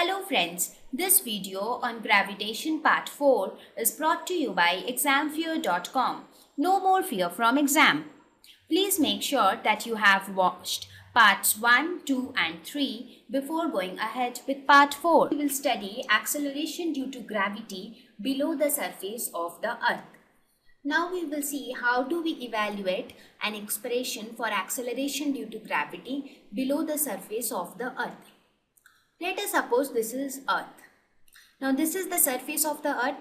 Hello friends, this video on gravitation part 4 is brought to you by examfear.com. No more fear from exam. Please make sure that you have watched parts 1, 2 and 3 before going ahead with part 4. We will study acceleration due to gravity below the surface of the earth. Now we will see how do we evaluate an expression for acceleration due to gravity below the surface of the earth. Let us suppose this is earth. Now this is the surface of the earth.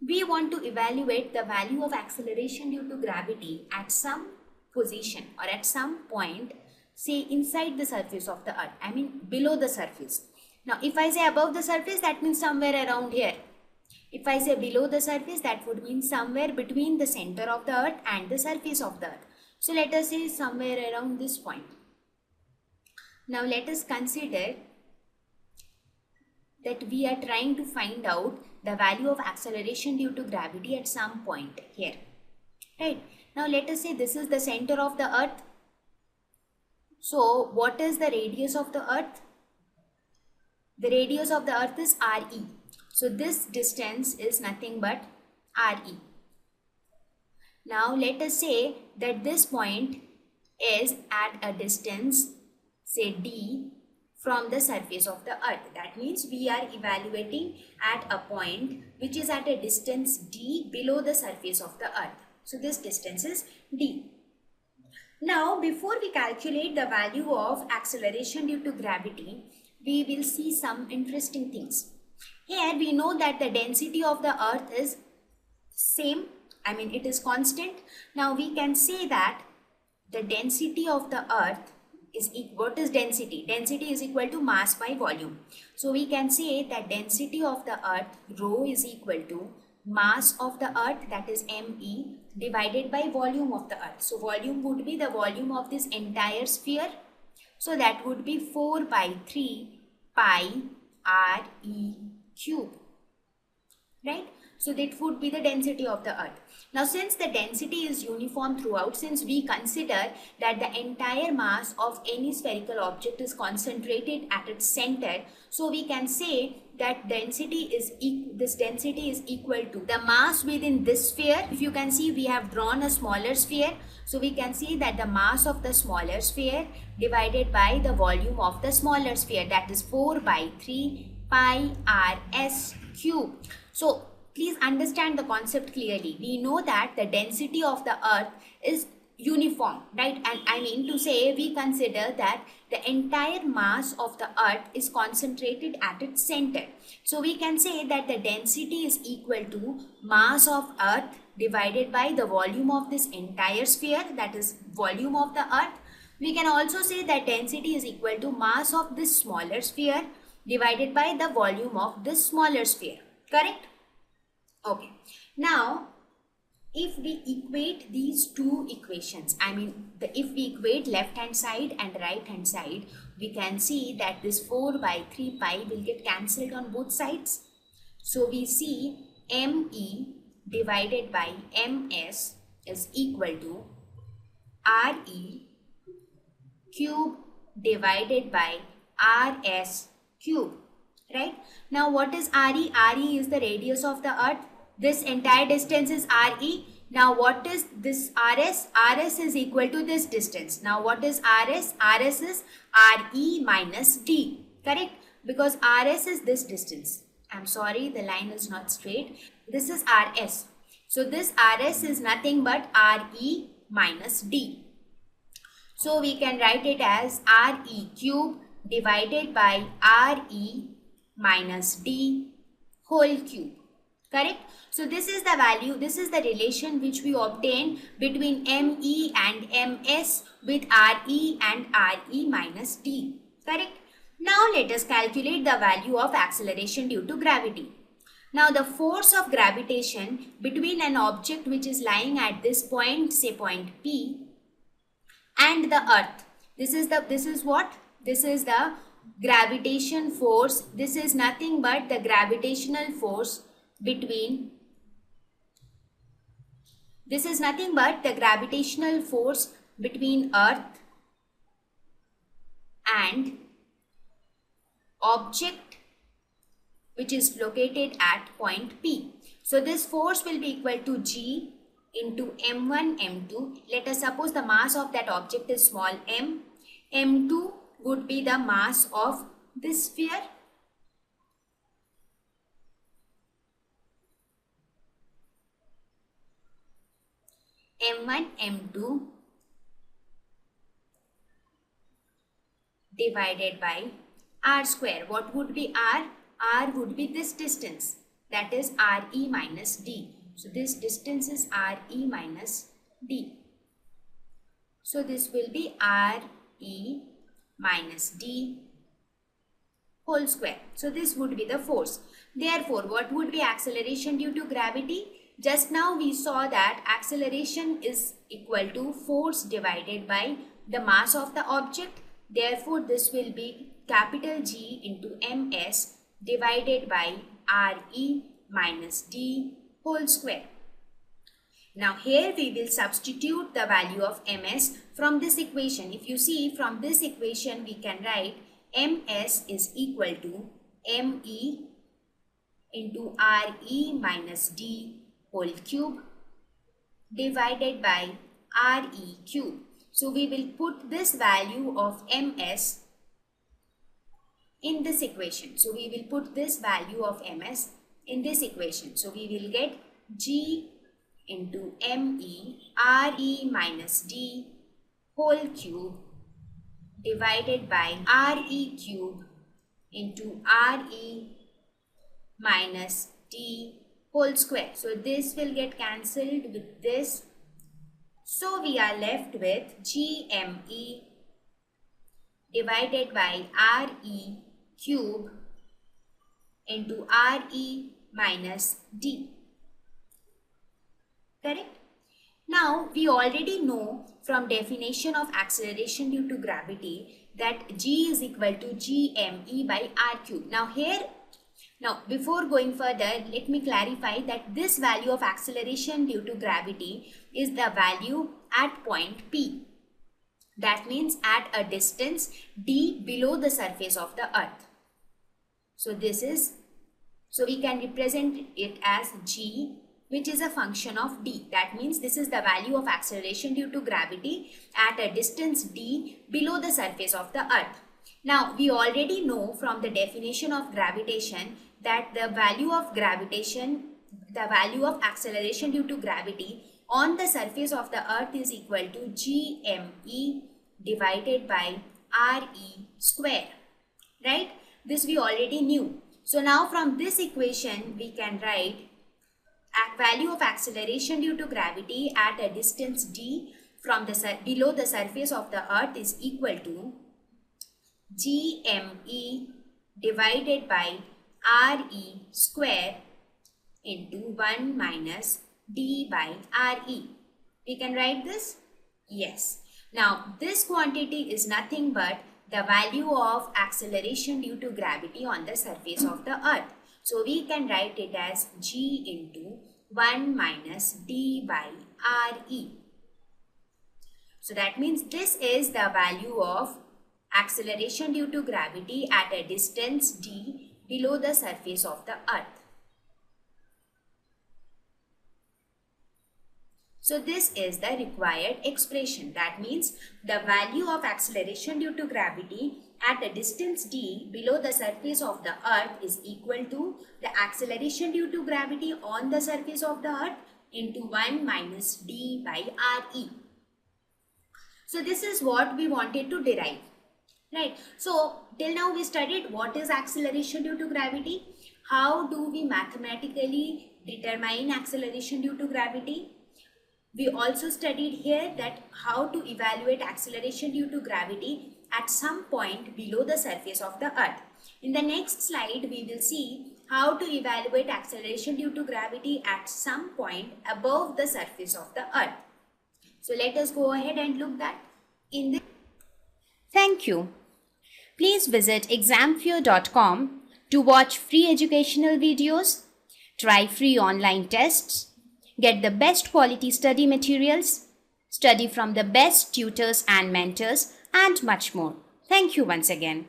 We want to evaluate the value of acceleration due to gravity at some position or at some point, say inside the surface of the earth, I mean below the surface. Now if I say above the surface, that means somewhere around here. If I say below the surface, that would mean somewhere between the center of the earth and the surface of the earth. So let us say somewhere around this point. Now let us consider that we are trying to find out the value of acceleration due to gravity at some point here. Right. Now let us say this is the center of the earth. So what is the radius of the earth? The radius of the earth is RE. So this distance is nothing but RE. Now let us say that this point is at a distance, say D, from the surface of the earth. That means we are evaluating at a point which is at a distance D below the surface of the earth. So this distance is D. Now before we calculate the value of acceleration due to gravity, we will see some interesting things. Here we know that the density of the earth is same, I mean it is constant. Now we can say that the density of the earth is what is density? Density is equal to mass by volume. So we can say that density of the earth rho is equal to mass of the earth, that is me, divided by volume of the earth. So volume would be the volume of this entire sphere. So that would be 4 by 3 pi re cube, right? So that would be the density of the earth. Now since the density is uniform throughout, since we consider that the entire mass of any spherical object is concentrated at its center, so we can say that this density is equal to the mass within this sphere. If you can see, we have drawn a smaller sphere, so we can see that the mass of the smaller sphere divided by the volume of the smaller sphere, that is 4 by 3 pi rs cube. So please understand the concept clearly. We know that the density of the earth is uniform, right? And I mean to say, we consider that the entire mass of the earth is concentrated at its center. So we can say that the density is equal to mass of earth divided by the volume of this entire sphere, that is volume of the earth. We can also say that density is equal to mass of this smaller sphere divided by the volume of this smaller sphere. Correct? Okay. Now, if we equate these two equations, I mean, if we equate left hand side and right hand side, we can see that this 4 by 3 pi will get cancelled on both sides. So we see me divided by ms is equal to re cube divided by rs cube, right? Now what is re? Re is the radius of the earth. This entire distance is re. Now what is this rs? Rs is equal to this distance. Now what is rs? Rs is re minus d, correct? Because rs is this distance. I'm sorry, the line is not straight. This is rs. So this rs is nothing but re minus d. So we can write it as re cube divided by re minus d whole cube, correct? So this is the value, this is the relation which we obtain between me and ms with re and re minus d, correct? Now let us calculate the value of acceleration due to gravity. Now the force of gravitation between an object which is lying at this point, say point P, and the earth. This is what? This is the gravitation force. This is nothing but the gravitational force between earth and object which is located at point P. So this force will be equal to G into M1, M2. Let us suppose the mass of that object is small m. M2 would be the mass of this sphere. M1, M2 divided by r square. What would be r? R would be this distance, that is Re minus d. So this distance is Re minus d. So this will be Re minus d whole square. So this would be the force. Therefore, what would be acceleration due to gravity? Just now we saw that acceleration is equal to force divided by the mass of the object. Therefore, this will be capital G into ms divided by Re minus d whole square. Now here we will substitute the value of ms from this equation. If you see, from this equation we can write ms is equal to me into Re minus d whole cube divided by Re cube. So we will put this value of ms in this equation. So we will put this value of ms in this equation. So we will get G into me Re minus d whole cube divided by Re cube into Re minus d whole square. So this will get cancelled with this. So we are left with Gme divided by Re cube into Re minus d. Correct? Now we already know from definition of acceleration due to gravity that G is equal to Gme by R cube. Now before going further, let me clarify that this value of acceleration due to gravity is the value at point P. That means at a distance d below the surface of the earth. So we can represent it as G, which is a function of d. That means this is the value of acceleration due to gravity at a distance d below the surface of the earth. Now we already know from the definition of gravitation that the value of acceleration due to gravity on the surface of the earth is equal to Gme divided by Re square. Right? This we already knew. So now from this equation we can write value of acceleration due to gravity at a distance d from below the surface of the earth is equal to Gme divided by Re square into 1 minus d by Re. We can write this? Yes. Now this quantity is nothing but the value of acceleration due to gravity on the surface of the earth. So we can write it as G into 1 minus d by Re. So that means this is the value of acceleration due to gravity at a distance d below the surface of the earth. So this is the required expression. That means the value of acceleration due to gravity at a distance d below the surface of the earth is equal to the acceleration due to gravity on the surface of the earth into 1 minus d by Re. So this is what we wanted to derive. Right. So till now we studied what is acceleration due to gravity. How do we mathematically determine acceleration due to gravity? We also studied here that how to evaluate acceleration due to gravity at some point below the surface of the earth. In the next slide, we will see how to evaluate acceleration due to gravity at some point above the surface of the earth. So let us go ahead and look that in this. Thank you. Please visit examfear.com to watch free educational videos, try free online tests, get the best quality study materials, study from the best tutors and mentors, and much more. Thank you once again.